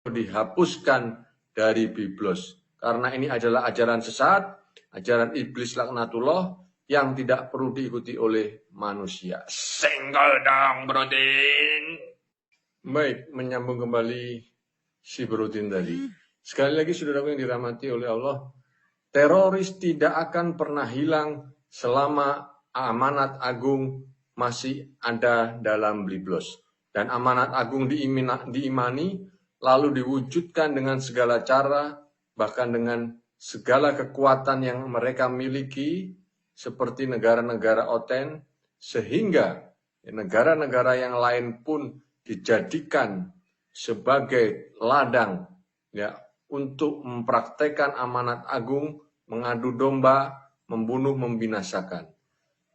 dihapuskan dari Biblos. Karena ini adalah ajaran sesat, ajaran iblis laknatullah yang tidak perlu diikuti oleh manusia. Senggol dong, Brodin. Baik, menyambung kembali si Brodin tadi. Sekali lagi, saudaraku yang dirahmati oleh Allah, teroris tidak akan pernah hilang selama amanat agung masih ada dalam Biblos. Dan amanat agung diimani, lalu diwujudkan dengan segala cara, bahkan dengan segala kekuatan yang mereka miliki, seperti negara-negara oten, sehingga negara-negara yang lain pun dijadikan sebagai ladang ya untuk mempraktekkan amanat agung, mengadu domba, membunuh, membinasakan.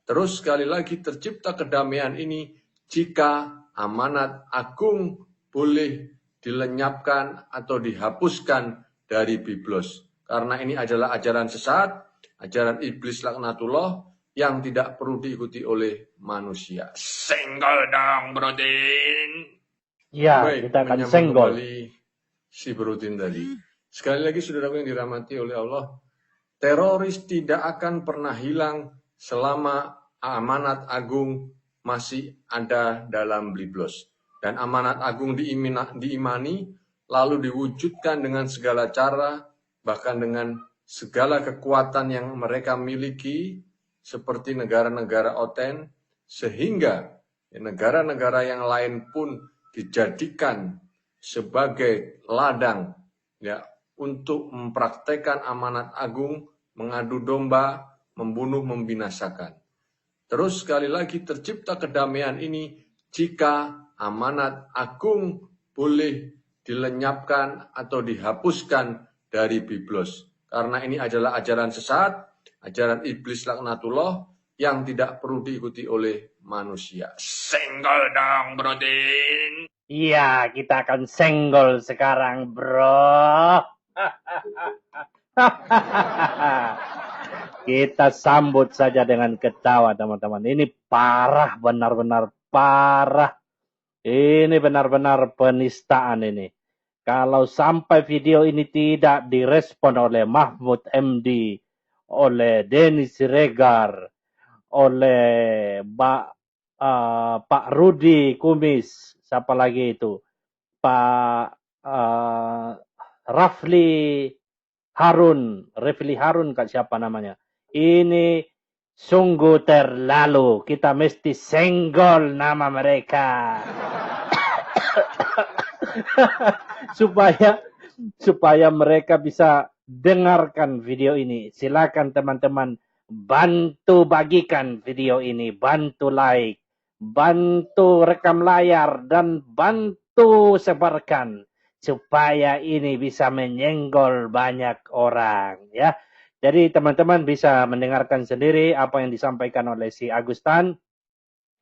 Terus sekali lagi tercipta kedamaian ini jika amanat agung boleh dilenyapkan atau dihapuskan dari Biblos. Karena ini adalah ajaran sesat, ajaran iblis laknatullah yang tidak perlu diikuti oleh manusia. Senggol dong, Brodin. Ya, baik, kita akan menyambung senggol. kembali si Brodin tadi. Sekali lagi, saudaraku yang dirahmati oleh Allah, teroris tidak akan pernah hilang selama amanat agung masih ada dalam Biblos. Dan amanat agung diimani, lalu diwujudkan dengan segala cara, bahkan dengan segala kekuatan yang mereka miliki, seperti negara-negara oten, sehingga negara-negara yang lain pun dijadikan sebagai ladang ya untuk mempraktekkan amanat agung, mengadu domba, membunuh, membinasakan. Terus sekali lagi tercipta kedamaian ini jika amanat agung boleh dilenyapkan atau dihapuskan dari Biblos. Karena ini adalah ajaran sesat, ajaran iblis laknatullah yang tidak perlu diikuti oleh manusia. Senggol dong, Brodin. Iya, kita akan senggol sekarang, bro. Kita sambut saja dengan ketawa, teman-teman. Ini parah, benar-benar parah. Ini benar-benar penistaan ini. Kalau sampai video ini tidak direspon oleh Mahfud MD, oleh Denny Siregar, oleh Pak Rudi Kumis, siapa lagi itu? Pak Refli Harun, siapa namanya? Ini sungguh terlalu. Kita mesti senggol nama mereka. supaya mereka bisa dengarkan video ini. Silakan teman-teman bantu bagikan video ini, bantu like, bantu rekam layar, dan bantu sebarkan supaya ini bisa menyenggol banyak orang ya. Jadi teman-teman bisa mendengarkan sendiri apa yang disampaikan oleh si Agustan.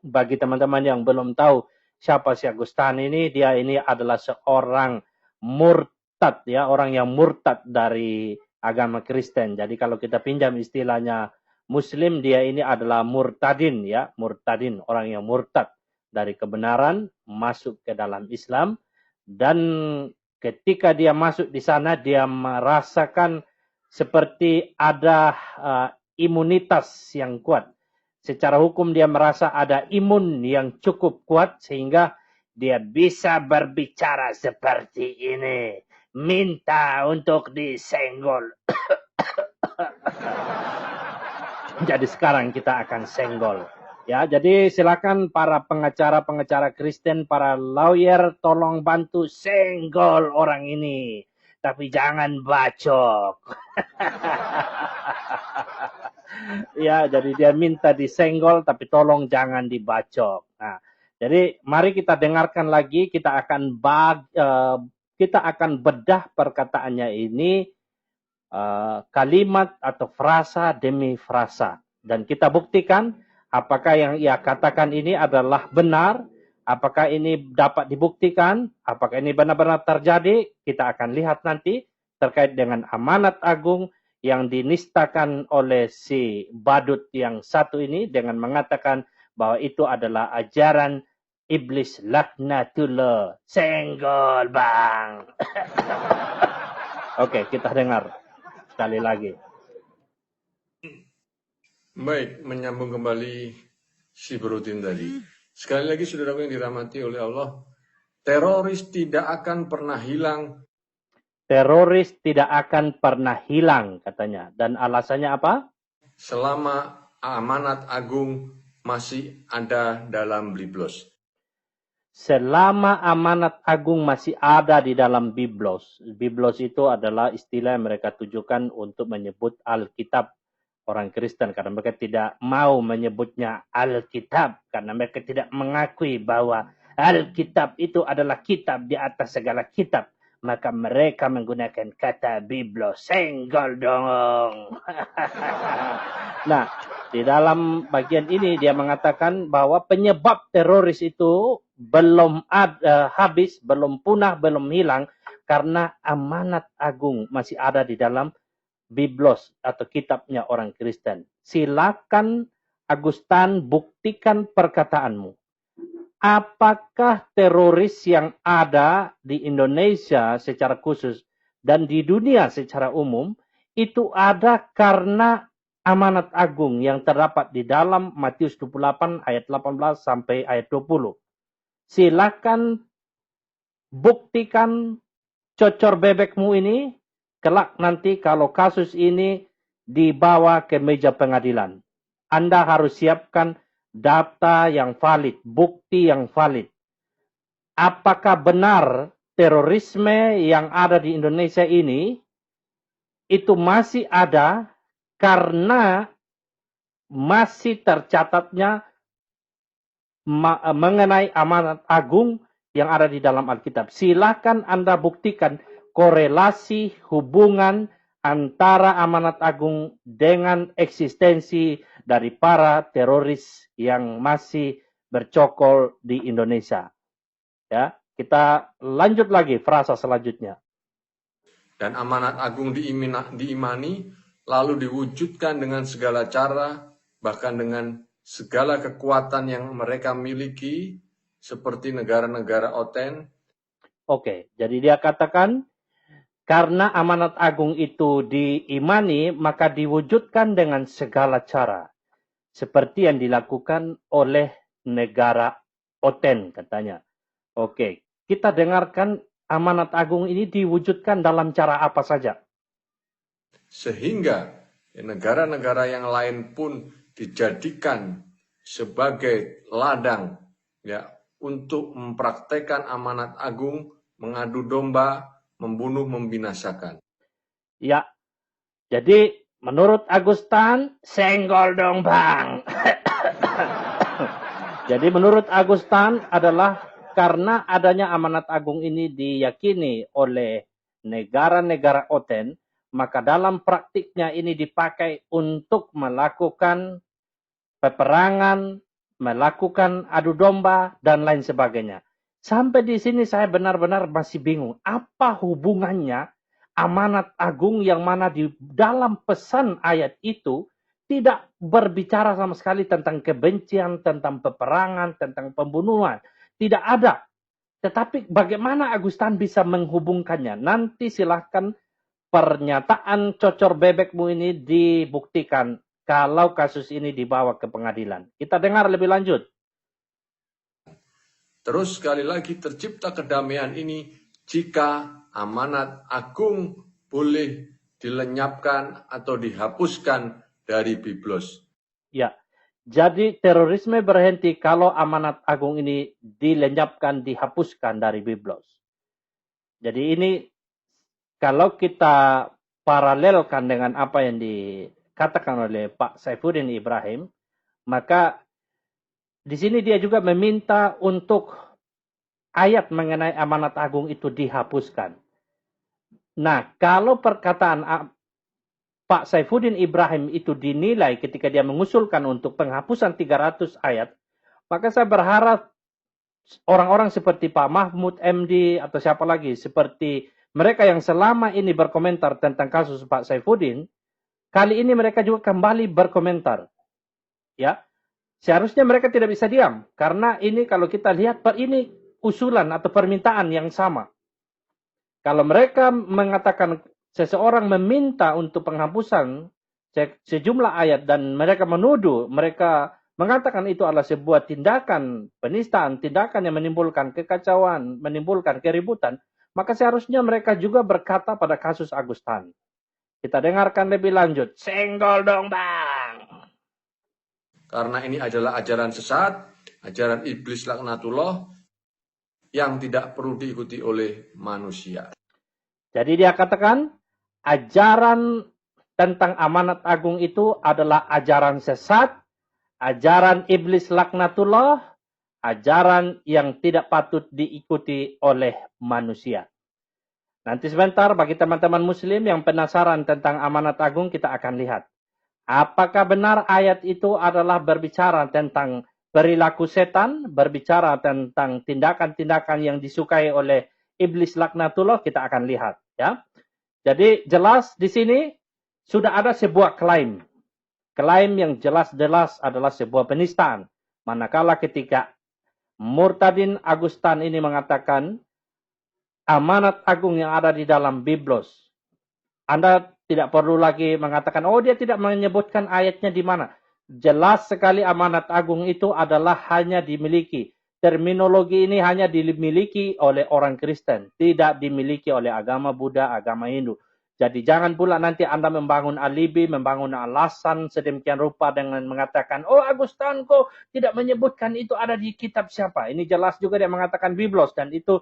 Bagi teman-teman yang belum tahu siapa si Agustan ini, dia ini adalah seorang murtad ya, orang yang murtad dari agama Kristen. Jadi kalau kita pinjam istilahnya Muslim, dia ini adalah murtadin ya, murtadin, orang yang murtad dari kebenaran masuk ke dalam Islam. Dan ketika dia masuk di sana, dia merasakan seperti ada imunitas yang kuat. Secara hukum dia merasa ada imun yang cukup kuat sehingga dia bisa berbicara seperti ini. Minta untuk disenggol. Jadi sekarang kita akan senggol. Ya, jadi silakan para pengacara Kristen, para lawyer, tolong bantu senggol orang ini. Tapi jangan bacok. Ya, jadi dia minta disenggol, tapi tolong jangan dibacok. Nah, jadi mari kita dengarkan lagi. Kita akan bedah perkataannya ini kalimat atau frasa demi frasa, dan kita buktikan apakah yang ia katakan ini adalah benar, apakah ini dapat dibuktikan, apakah ini benar-benar terjadi. Kita akan lihat nanti terkait dengan amanat agung yang dinistakan oleh si badut yang satu ini dengan mengatakan bahwa itu adalah ajaran Iblis laknatullah. Senggol bang. Oke, kita dengar sekali lagi. Baik, menyambung kembali si Brodin tadi. Sekali lagi saudaraku yang dirahmati oleh Allah, teroris tidak akan pernah hilang. Teroris tidak akan pernah hilang katanya. Dan alasannya apa? Selama amanat agung masih ada dalam Biblos. Selama amanat agung masih ada di dalam Biblos. Biblos itu adalah istilah yang mereka tujukan untuk menyebut Alkitab orang Kristen. Karena mereka tidak mau menyebutnya Alkitab. Karena mereka tidak mengakui bahwa Alkitab itu adalah kitab di atas segala kitab. Maka mereka menggunakan kata Biblos. Senggol dong. Nah, di dalam bagian ini dia mengatakan bahwa penyebab teroris itu belum habis, belum punah, belum hilang karena amanat agung masih ada di dalam Biblos atau kitabnya orang Kristen. Silakan Agustan buktikan perkataanmu. Apakah teroris yang ada di Indonesia secara khusus dan di dunia secara umum itu ada karena amanat agung yang terdapat di dalam Matius 28 ayat 18 sampai ayat 20. Silakan buktikan cocor bebekmu ini, kelak nanti kalau kasus ini dibawa ke meja pengadilan. Anda harus siapkan data yang valid, bukti yang valid. Apakah benar terorisme yang ada di Indonesia ini itu masih ada karena masih tercatatnya mengenai amanat agung yang ada di dalam Alkitab. Silakan Anda buktikan korelasi hubungan antara amanat agung dengan eksistensi dari para teroris yang masih bercokol di Indonesia. Ya, kita lanjut lagi frasa selanjutnya. Dan amanat agung diimani, lalu diwujudkan dengan segala cara, bahkan dengan segala kekuatan yang mereka miliki, seperti negara-negara Oten. Oke, jadi dia katakan, karena amanat agung itu diimani, maka diwujudkan dengan segala cara. Seperti yang dilakukan oleh negara Oten, katanya. Oke, kita dengarkan amanat agung ini diwujudkan dalam cara apa saja. Sehingga negara-negara yang lain pun dijadikan sebagai ladang ya untuk mempraktekkan amanat agung, mengadu domba, membunuh, membinasakan. Ya, jadi menurut Agustan, senggol dong bang. Jadi menurut Agustan adalah karena adanya amanat agung ini diyakini oleh negara-negara Oten, maka dalam praktiknya ini dipakai untuk melakukan peperangan, melakukan adu domba, dan lain sebagainya. Sampai di sini saya benar-benar masih bingung. Apa hubungannya amanat agung yang mana di dalam pesan ayat itu tidak berbicara sama sekali tentang kebencian, tentang peperangan, tentang pembunuhan. Tidak ada. Tetapi bagaimana Agustan bisa menghubungkannya? Nanti silahkan pernyataan cocor bebekmu ini dibuktikan kalau kasus ini dibawa ke pengadilan. Kita dengar lebih lanjut. Terus sekali lagi tercipta kedamaian ini jika amanat agung boleh dilenyapkan atau dihapuskan dari Biblos. Ya, jadi terorisme berhenti kalau amanat agung ini dilenyapkan, dihapuskan dari Biblos. Jadi ini kalau kita paralelkan dengan apa yang dikatakan oleh Pak Saifuddin Ibrahim, maka di sini dia juga meminta untuk ayat mengenai amanat agung itu dihapuskan. Nah, kalau perkataan Pak Saifuddin Ibrahim itu dinilai ketika dia mengusulkan untuk penghapusan 300 ayat, maka saya berharap orang-orang seperti Pak Mahfud MD atau siapa lagi, seperti mereka yang selama ini berkomentar tentang kasus Pak Saifuddin, kali ini mereka juga kembali berkomentar. Ya, Seharusnya mereka tidak bisa diam. Karena ini kalau kita lihat, ini usulan atau permintaan yang sama. Kalau mereka mengatakan seseorang meminta untuk penghapusan sejumlah ayat dan mereka menuduh, mereka mengatakan itu adalah sebuah tindakan penistaan, tindakan yang menimbulkan kekacauan, menimbulkan keributan, maka seharusnya mereka juga berkata pada kasus Agustan. Kita dengarkan lebih lanjut. Senggol dong bang. Karena ini adalah ajaran sesat, ajaran iblis laknatullah yang tidak perlu diikuti oleh manusia. Jadi dia katakan, ajaran tentang amanat agung itu adalah ajaran sesat, ajaran iblis laknatullah, ajaran yang tidak patut diikuti oleh manusia. Nanti sebentar bagi teman-teman muslim yang penasaran tentang amanat agung, kita akan lihat. Apakah benar ayat itu adalah berbicara tentang perilaku setan, berbicara tentang tindakan-tindakan yang disukai oleh iblis laknatullah, kita akan lihat. Ya. Jadi jelas di sini sudah ada sebuah klaim. Klaim yang jelas-jelas adalah sebuah penistaan. Manakala ketika Murtadin Agustan ini mengatakan amanat agung yang ada di dalam Biblos, Anda tidak perlu lagi mengatakan, oh dia tidak menyebutkan ayatnya di mana. Jelas sekali amanat agung itu adalah hanya dimiliki. Terminologi ini hanya dimiliki oleh orang Kristen. Tidak dimiliki oleh agama Buddha, agama Hindu. Jadi jangan pula nanti Anda membangun alibi, membangun alasan sedemikian rupa dengan mengatakan, oh Agustan kok tidak menyebutkan itu ada di kitab siapa. Ini jelas juga dia mengatakan Biblos dan itu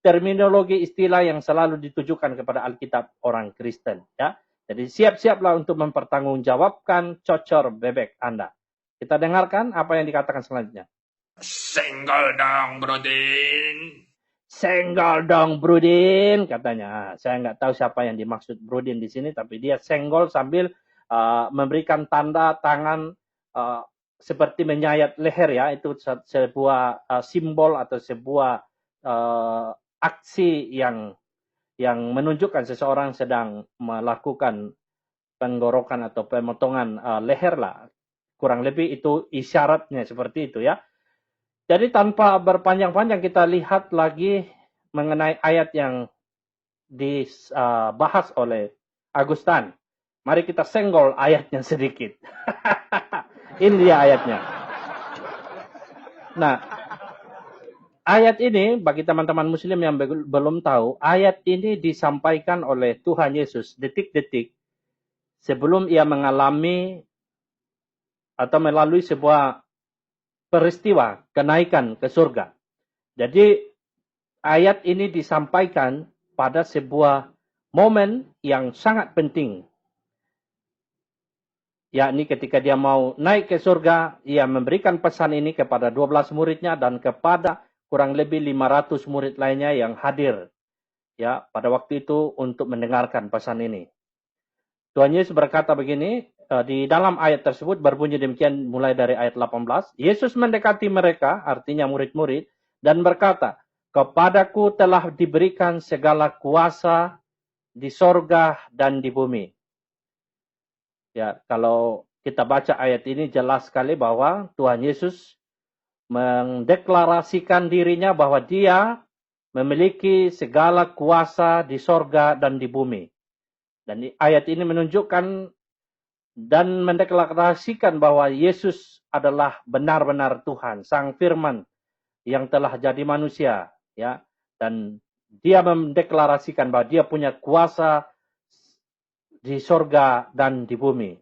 terminologi istilah yang selalu ditujukan kepada Alkitab orang Kristen. Ya. Jadi siap-siaplah untuk mempertanggungjawabkan cocor bebek Anda. Kita dengarkan apa yang dikatakan selanjutnya. Senggol dong, Brodin. Senggol dong, Brodin, katanya. Saya nggak tahu siapa yang dimaksud Brodin di sini, tapi dia senggol sambil memberikan tanda tangan seperti menyayat leher ya. Itu sebuah simbol atau sebuah aksi yang menunjukkan seseorang sedang melakukan penggorokan atau pemotongan leher lah. Kurang lebih itu isyaratnya seperti itu ya. Jadi tanpa berpanjang-panjang kita lihat lagi mengenai ayat yang dibahas oleh Agustan. Mari kita senggol ayatnya sedikit. Ini dia ayatnya. Nah, ayat ini, bagi teman-teman muslim yang belum tahu, ayat ini disampaikan oleh Tuhan Yesus detik-detik sebelum ia mengalami atau melalui sebuah peristiwa kenaikan ke surga. Jadi, ayat ini disampaikan pada sebuah momen yang sangat penting. Yakni ketika dia mau naik ke surga, ia memberikan pesan ini kepada 12 muridnya dan kepada kurang lebih 500 murid lainnya yang hadir ya pada waktu itu untuk mendengarkan pesan ini. Tuhan Yesus berkata begini, di dalam ayat tersebut berbunyi demikian mulai dari ayat 18. Yesus mendekati mereka, artinya murid-murid, dan berkata, kepadaku telah diberikan segala kuasa di sorga dan di bumi. Ya, kalau kita baca ayat ini jelas sekali bahwa Tuhan Yesus mendeklarasikan dirinya bahwa dia memiliki segala kuasa di sorga dan di bumi. Dan ayat ini menunjukkan dan mendeklarasikan bahwa Yesus adalah benar-benar Tuhan, Sang Firman yang telah jadi manusia, ya. Dan dia mendeklarasikan bahwa dia punya kuasa di sorga dan di bumi.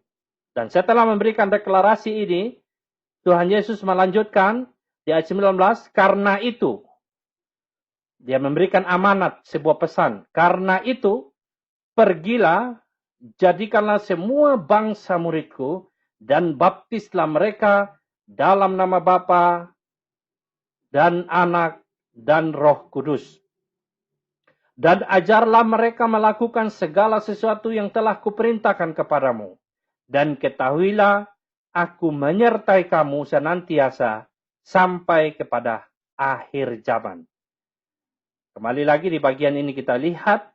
Dan setelah memberikan deklarasi ini, Tuhan Yesus melanjutkan di ayat 19, karena itu, dia memberikan amanat, sebuah pesan. Karena itu, pergilah, jadikanlah semua bangsa muridku, dan baptislah mereka dalam nama Bapa dan Anak dan Roh Kudus. Dan ajarlah mereka melakukan segala sesuatu yang telah kuperintahkan kepadamu. Dan ketahuilah, aku menyertai kamu senantiasa sampai kepada akhir zaman. Kembali lagi di bagian ini kita lihat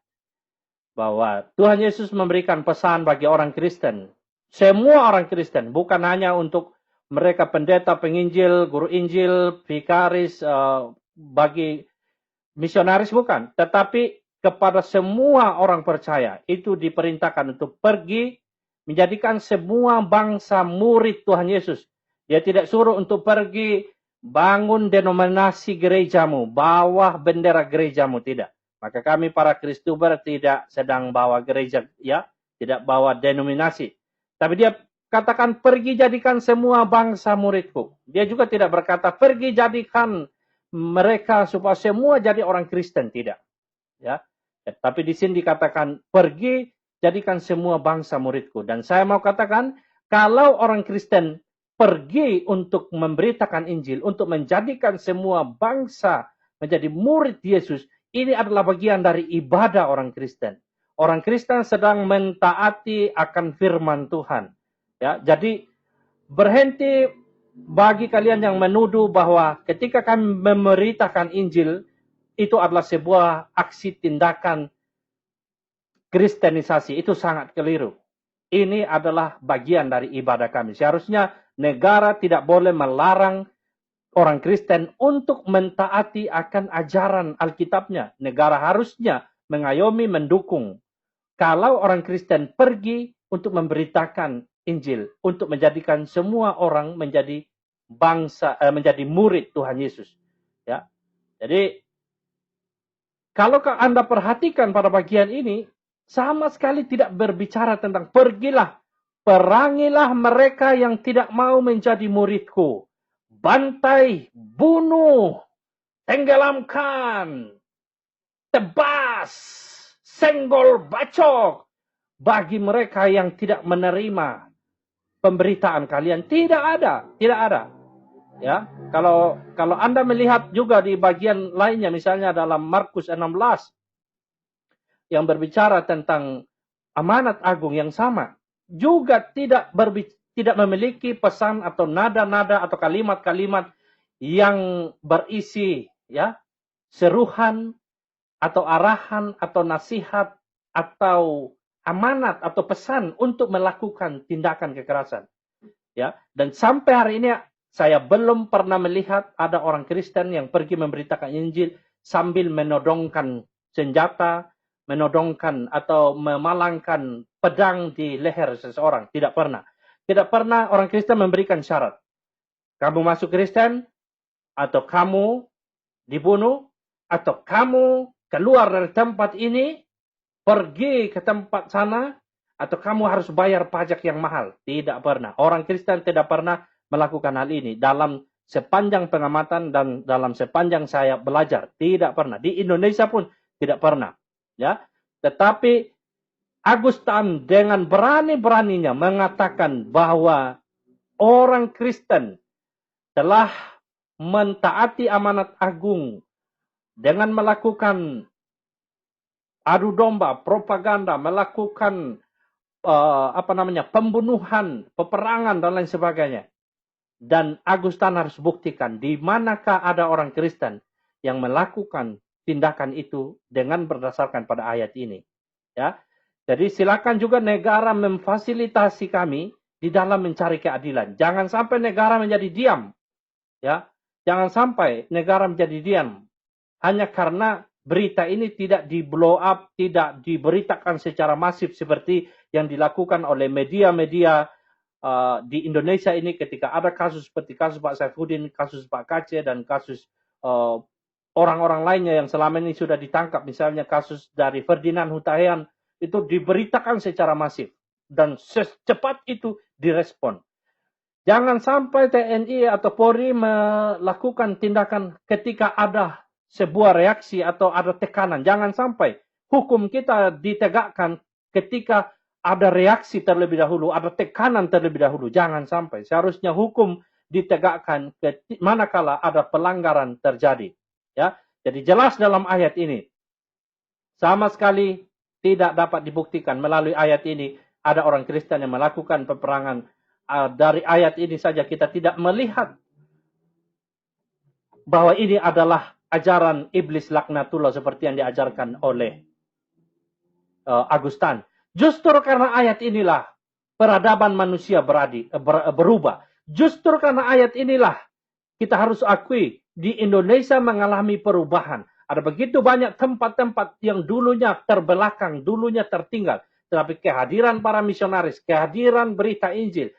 bahwa Tuhan Yesus memberikan pesan bagi orang Kristen. Semua orang Kristen, bukan hanya untuk mereka pendeta, penginjil, guru injil, vikaris, bagi misionaris bukan. Tetapi kepada semua orang percaya itu diperintahkan untuk pergi menjadikan semua bangsa murid Tuhan Yesus. Dia tidak suruh untuk pergi bangun denominasi gerejamu, bawah bendera gerejamu, tidak. Maka kami para Kristuber tidak sedang bawa gereja, ya, tidak bawa denominasi. Tapi dia katakan pergi jadikan semua bangsa muridku. Dia juga tidak berkata pergi jadikan mereka supaya semua jadi orang Kristen, tidak. Ya. Tapi di sini dikatakan pergi jadikan semua bangsa muridku. Dan saya mau katakan kalau orang Kristen pergi untuk memberitakan Injil, untuk menjadikan semua bangsa menjadi murid Yesus, ini adalah bagian dari ibadah orang Kristen. Orang Kristen sedang mentaati akan firman Tuhan. Ya, jadi berhenti bagi kalian yang menuduh bahwa ketika kami memberitakan Injil, itu adalah sebuah aksi tindakan Kristenisasi. Itu sangat keliru. Ini adalah bagian dari ibadah kami. Seharusnya negara tidak boleh melarang orang Kristen untuk mentaati akan ajaran Alkitabnya. Negara harusnya mengayomi, mendukung. Kalau orang Kristen pergi untuk memberitakan Injil, untuk menjadikan semua orang menjadi bangsa, menjadi murid Tuhan Yesus. Ya, jadi kalau Anda perhatikan pada bagian ini, sama sekali tidak berbicara tentang pergilah, perangilah mereka yang tidak mau menjadi muridku. Bantai, bunuh, tenggelamkan, tebas, senggol, bacok. Bagi mereka yang tidak menerima pemberitaan kalian, tidak ada. Ya, kalau Anda melihat juga di bagian lainnya, misalnya dalam Markus 16 yang berbicara tentang amanat agung yang sama, juga tidak memiliki pesan atau nada-nada atau kalimat-kalimat yang berisi ya seruhan atau arahan atau nasihat atau amanat atau pesan untuk melakukan tindakan kekerasan. Ya, dan sampai hari ini saya belum pernah melihat ada orang Kristen yang pergi memberitakan Injil sambil menodongkan senjata, menodongkan atau memalangkan pedang di leher seseorang. Tidak pernah. Tidak pernah orang Kristen memberikan syarat. Kamu masuk Kristen, atau kamu dibunuh, atau kamu keluar dari tempat ini, pergi ke tempat sana, atau kamu harus bayar pajak yang mahal. Tidak pernah. Orang Kristen tidak pernah melakukan hal ini. Dalam sepanjang pengamatan dan dalam sepanjang saya belajar. Tidak pernah. Di Indonesia pun tidak pernah. Ya, tetapi Agustan dengan berani-beraninya mengatakan bahwa orang Kristen telah mentaati amanat agung dengan melakukan adu domba, propaganda, melakukan pembunuhan, peperangan dan lain sebagainya. Dan Agustan harus buktikan di manakah ada orang Kristen yang melakukan tindakan itu dengan berdasarkan pada ayat ini. Ya, jadi silakan juga negara memfasilitasi kami di dalam mencari keadilan. Jangan sampai negara menjadi diam. Ya, jangan sampai negara menjadi diam hanya karena berita ini tidak di blow up, tidak diberitakan secara masif seperti yang dilakukan oleh media-media di Indonesia ini ketika ada kasus seperti kasus Pak Saifuddin, kasus Pak Kace, dan kasus orang-orang lainnya yang selama ini sudah ditangkap, misalnya kasus dari Ferdinand Hutahian, itu diberitakan secara masif dan secepat itu direspon. Jangan sampai TNI atau Polri melakukan tindakan ketika ada sebuah reaksi atau ada tekanan. Jangan sampai hukum kita ditegakkan ketika ada reaksi terlebih dahulu, ada tekanan terlebih dahulu. Jangan sampai. Seharusnya hukum ditegakkan manakala ada pelanggaran terjadi. Ya, jadi jelas dalam ayat ini sama sekali tidak dapat dibuktikan melalui ayat ini ada orang Kristen yang melakukan peperangan. Dari ayat ini saja kita tidak melihat bahwa ini adalah ajaran iblis laknatullah seperti yang diajarkan oleh Agustan. Justru karena ayat inilah peradaban manusia berubah. Justru karena ayat inilah kita harus akui di Indonesia mengalami perubahan. Ada begitu banyak tempat-tempat yang dulunya terbelakang, dulunya tertinggal. Tetapi kehadiran para misionaris, kehadiran berita Injil,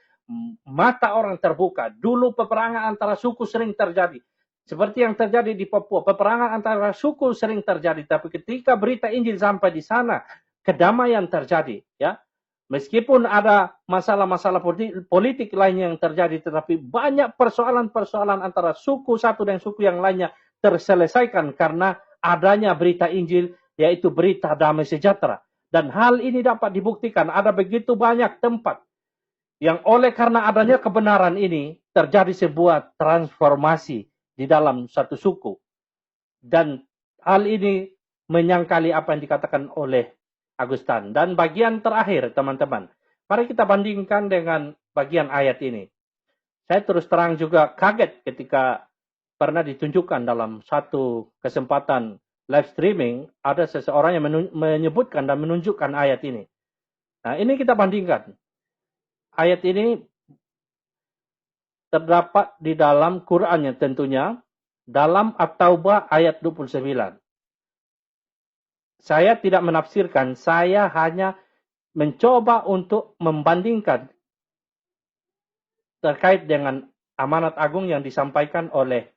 mata orang terbuka. Dulu peperangan antara suku sering terjadi. Seperti yang terjadi di Papua. Peperangan antara suku sering terjadi. Tapi ketika berita Injil sampai di sana, kedamaian terjadi. Ya, meskipun ada masalah-masalah politik lainnya yang terjadi, tetapi banyak persoalan-persoalan antara suku satu dan suku yang lainnya terselesaikan karena adanya berita Injil, yaitu berita damai sejahtera. Dan hal ini dapat dibuktikan. Ada begitu banyak tempat yang oleh karena adanya kebenaran ini terjadi sebuah transformasi di dalam satu suku. Dan hal ini menyangkali apa yang dikatakan oleh Agustan. Dan bagian terakhir, teman-teman, mari kita bandingkan dengan bagian ayat ini. Saya terus terang juga kaget ketika pernah ditunjukkan dalam satu kesempatan live streaming, ada seseorang yang menyebutkan dan menunjukkan ayat ini. Nah, ini kita bandingkan. Ayat ini terdapat di dalam Qur'annya tentunya, dalam At-Taubah ayat 29. Saya tidak menafsirkan, saya hanya mencoba untuk membandingkan terkait dengan amanat agung yang disampaikan oleh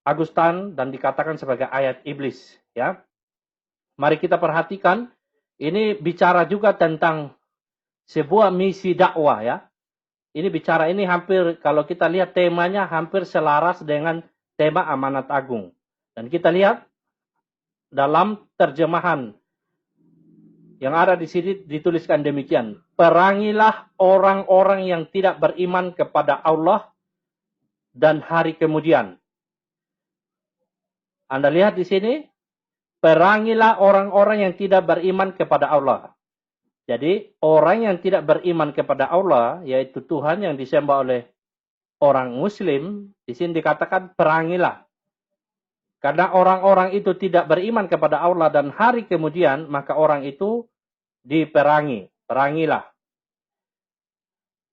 Agustan dan dikatakan sebagai ayat iblis. Ya, mari kita perhatikan, ini bicara juga tentang sebuah misi dakwah. Ya, ini bicara ini hampir, kalau kita lihat temanya hampir selaras dengan tema amanat agung. Dan kita lihat dalam terjemahan yang ada di sini dituliskan demikian. Perangilah orang-orang yang tidak beriman kepada Allah dan hari kemudian. Anda lihat di sini, perangilah orang-orang yang tidak beriman kepada Allah. Jadi, orang yang tidak beriman kepada Allah, yaitu Tuhan yang disembah oleh orang Muslim, di sini dikatakan perangilah. Karena orang-orang itu tidak beriman kepada Allah dan hari kemudian, maka orang itu diperangi. Perangilah.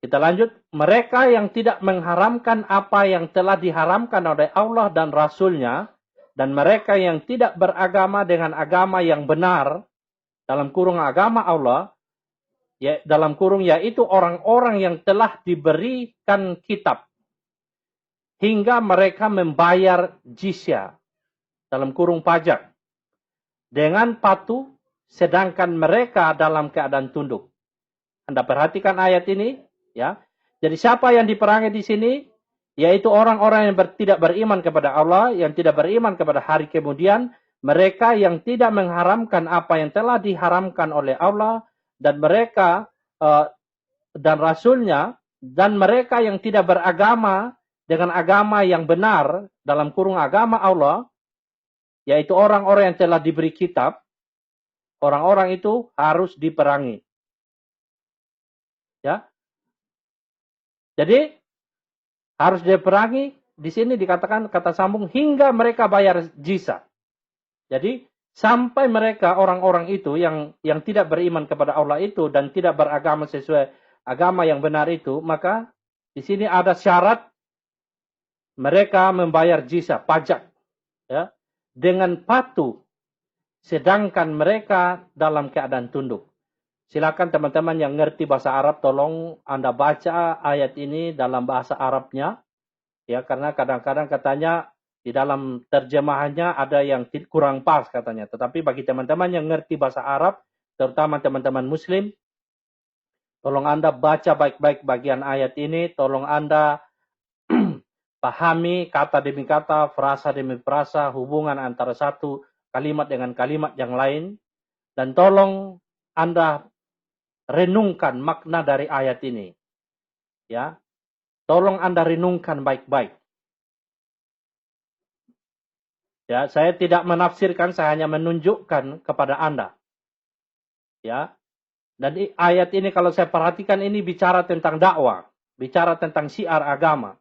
Kita lanjut. Mereka yang tidak mengharamkan apa yang telah diharamkan oleh Allah dan Rasul-Nya, dan mereka yang tidak beragama dengan agama yang benar, dalam kurung agama Allah, ya, dalam kurung yaitu orang-orang yang telah diberikan kitab, hingga mereka membayar jizya, dalam kurung pajak, dengan patuh, sedangkan mereka dalam keadaan tunduk. Anda perhatikan ayat ini, ya. Jadi siapa yang diperangi di sini? Yaitu orang-orang yang tidak beriman kepada Allah, yang tidak beriman kepada hari kemudian, mereka yang tidak mengharamkan apa yang telah diharamkan oleh Allah, dan mereka dan Rasul-Nya, dan mereka yang tidak beragama dengan agama yang benar, dalam kurung agama Allah, yaitu orang-orang yang telah diberi kitab, orang-orang itu harus diperangi. Ya. Jadi harus diperangi, di sini dikatakan kata sambung hingga mereka bayar jizya. Jadi sampai mereka orang-orang itu yang tidak beriman kepada Allah itu dan tidak beragama sesuai agama yang benar itu, maka di sini ada syarat mereka membayar jizya, pajak, ya, dengan patuh, sedangkan mereka dalam keadaan tunduk. Silakan teman-teman yang ngerti bahasa Arab, tolong Anda baca ayat ini dalam bahasa Arabnya. Ya, karena kadang-kadang katanya di dalam terjemahannya ada yang kurang pas katanya. Tetapi bagi teman-teman yang ngerti bahasa Arab, terutama teman-teman Muslim, tolong Anda baca baik-baik bagian ayat ini. Tolong Anda pahami kata demi kata, frasa demi frasa, hubungan antara satu kalimat dengan kalimat yang lain. Dan tolong Anda renungkan makna dari ayat ini. Ya. Tolong Anda renungkan baik-baik. Ya, saya tidak menafsirkan, saya hanya menunjukkan kepada Anda. Ya. Dan ayat ini kalau saya perhatikan ini bicara tentang dakwah, bicara tentang syiar agama.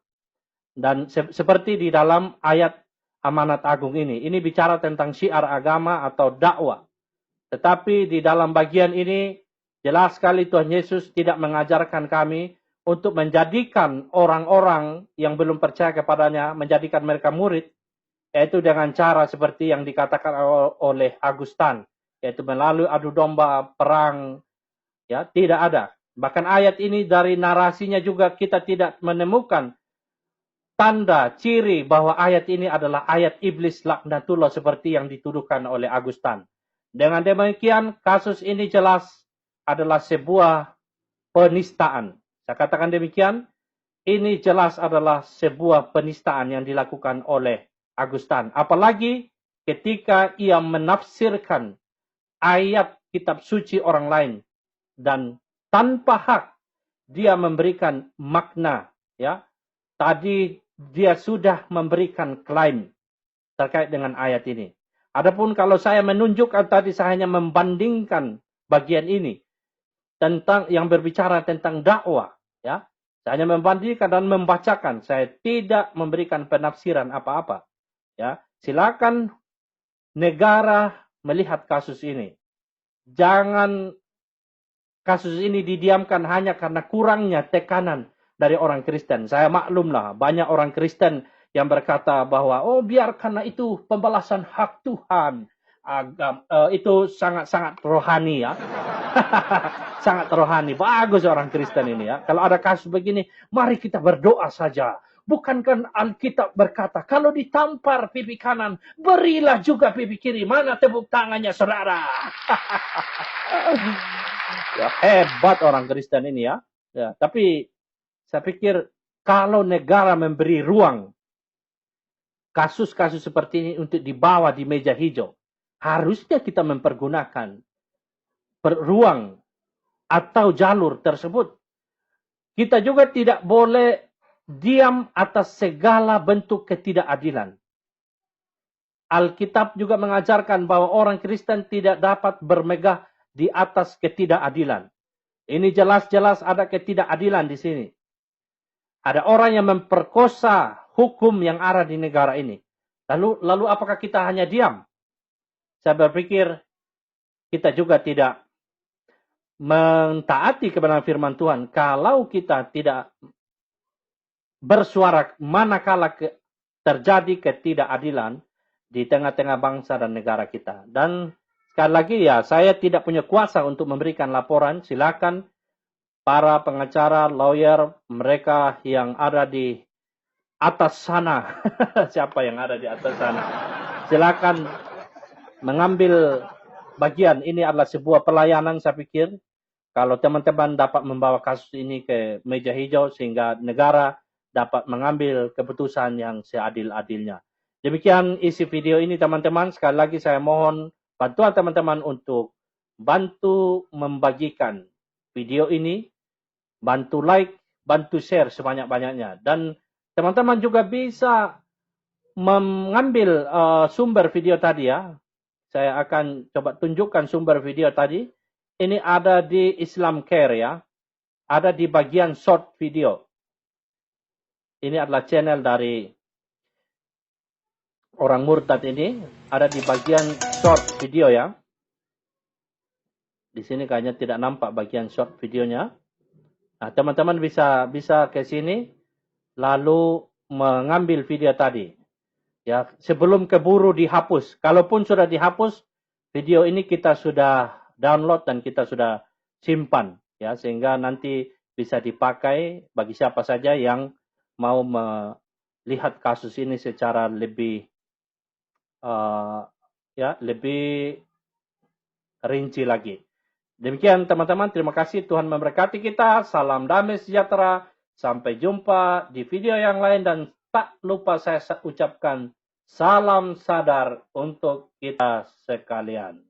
Dan seperti di dalam ayat amanat agung ini bicara tentang syiar agama atau dakwah. Tetapi di dalam bagian ini jelas sekali Tuhan Yesus tidak mengajarkan kami untuk menjadikan orang-orang yang belum percaya kepadanya, menjadikan mereka murid, yaitu dengan cara seperti yang dikatakan oleh Agustan, yaitu melalui adu domba, perang, ya, tidak ada. Bahkan ayat ini dari narasinya juga kita tidak menemukan tanda, ciri bahwa ayat ini adalah ayat iblis laknatullah seperti yang dituduhkan oleh Agustan. Dengan demikian, kasus ini jelas adalah sebuah penistaan. Saya katakan demikian, ini jelas adalah sebuah penistaan yang dilakukan oleh Agustan. Apalagi ketika ia menafsirkan ayat kitab suci orang lain dan tanpa hak dia memberikan makna, ya. Tadi dia sudah memberikan klaim terkait dengan ayat ini. Adapun kalau saya menunjukkan tadi, saya hanya membandingkan bagian ini tentang yang berbicara tentang dakwah, ya. Saya hanya membandingkan dan membacakan. Saya tidak memberikan penafsiran apa-apa, ya. Silakan negara melihat kasus ini. Jangan kasus ini didiamkan hanya karena kurangnya tekanan dari orang Kristen. Saya maklumlah, banyak orang Kristen yang berkata bahwa, oh biar karena itu pembalasan hak Tuhan. Itu sangat-sangat rohani, ya. Sangat rohani. Bagus orang Kristen ini, ya. Kalau ada kasus begini, mari kita berdoa saja. Bukankah Alkitab berkata, kalau ditampar pipi kanan, berilah juga pipi kiri. Mana tepuk tangannya, saudara? Ya, hebat orang Kristen ini, ya. Ya, tapi saya pikir kalau negara memberi ruang kasus-kasus seperti ini untuk dibawa di meja hijau, harusnya kita mempergunakan ruang atau jalur tersebut. Kita juga tidak boleh diam atas segala bentuk ketidakadilan. Alkitab juga mengajarkan bahwa orang Kristen tidak dapat bermegah di atas ketidakadilan. Ini jelas-jelas ada ketidakadilan di sini. Ada orang yang memperkosa hukum yang ada di negara ini. Lalu apakah kita hanya diam? Saya berpikir kita juga tidak mentaati kebenaran firman Tuhan kalau kita tidak bersuara manakala terjadi ketidakadilan di tengah-tengah bangsa dan negara kita. Dan sekali lagi, ya, saya tidak punya kuasa untuk memberikan laporan. Silakan para pengacara, lawyer, mereka yang ada di atas sana. Siapa yang ada di atas sana? Silakan mengambil bagian. Ini adalah sebuah pelayanan, saya pikir. Kalau teman-teman dapat membawa kasus ini ke meja hijau sehingga negara dapat mengambil keputusan yang seadil-adilnya. Demikian isi video ini, teman-teman. Sekali lagi saya mohon bantuan teman-teman untuk bantu membagikan video ini, bantu like, bantu share sebanyak-banyaknya. Dan teman-teman juga bisa mengambil sumber video tadi, ya. Saya akan coba tunjukkan sumber video tadi. Ini ada di Islam Care, ya. Ada di bagian short video. Ini adalah channel dari orang murtad ini. Ada di bagian short video, ya. Di sini kayaknya tidak nampak bagian short videonya. Nah, teman-teman bisa ke sini lalu mengambil video tadi. Ya, sebelum keburu dihapus. Kalaupun sudah dihapus, video ini kita sudah download dan kita sudah simpan, ya, sehingga nanti bisa dipakai bagi siapa saja yang mau melihat kasus ini secara lebih lebih rinci lagi. Demikian teman-teman, terima kasih, Tuhan memberkati kita. Salam damai sejahtera. Sampai jumpa di video yang lain dan tak lupa saya ucapkan salam sadar untuk kita sekalian.